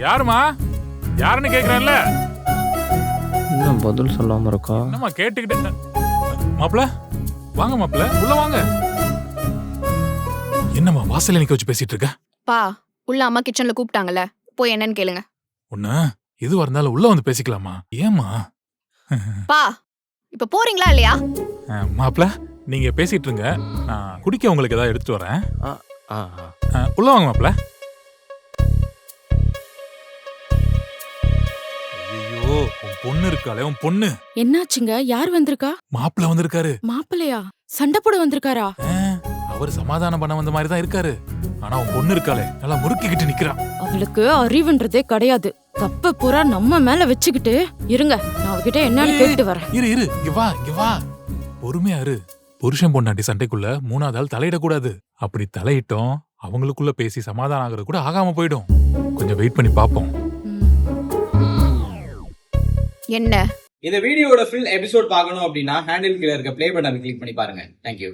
யாருமா? யாருன்னு கேக்குறேன்ல. என்ன பதில் சொல்லாம இருக்கா? என்னம்மா கேட்டுக்கிட்டே. மாப்ள வாங்க மாப்ள, உள்ள வாங்க. என்னம்மா வாசல்ல நிக்க வச்சு பேசிட்டு இருக்க? பா, உள்ள அம்மா கிச்சன்ல கூப்பிட்டாங்கல்ல, போய் என்னன்னு கேளுங்க. உன்ன எதுவா இருந்தாலும் உள்ள வந்து பேசிக்கலாமா? ஏமா? பா, இப்ப போறீங்களா இல்லையா? மாப்ள நீங்க பேசிட்டு இருங்க, நான் குடிக்க உங்களுக்கு ஏதாவது எடுத்துட்டு வரேன். உள்ள வாங்க மாப்ள. ஐயோ, உன் பொண்ணு இருக்காளே, உன் பொண்ணு. என்னாச்சுங்க? யார் வந்திருக்கா? மாப்ள வந்திருக்காரு. மாப்பிள்ளையா? சண்டை போட வந்திருக்காரா? அவர் சமாதானம் பண்ண வந்த மாதிரி தான் இருக்காரு. ஆனா உன் பொண்ணு இருக்காளே, நல்லா முறுக்கிக்கிட்டு நிக்கிறா. அவளுக்கு அறிவுன்றதே கிடையாது. தப்பு பூரா நம்ம மேல வச்சுக்கிட்டு இருங்க, நான் அவகிட்ட என்னன்னு கேட்டு வரேன். இரு இங்க வா. பொறுமையா இரு. புருஷன் பொண்டாட்டி சண்டைக்குள்ள மூணாவது ஆள் தலையிடக்கூடாது. அப்படி தலையிட்டோம் அவங்களுக்குள்ள பேசி சமாதானம் ஆகுறது கூட ஆகாம போயிடும். கொஞ்சம் வெயிட் பண்ணி பாப்போம். என்ன? இந்த வீடியோட ஃபுல் எபிசோட் பார்க்கணும் அப்படின்னா ஹேண்டில் கீழ இருக்க ப்ளே பட்டனை கிளிக் பண்ணி பாருங்க. தேங்க்யூ.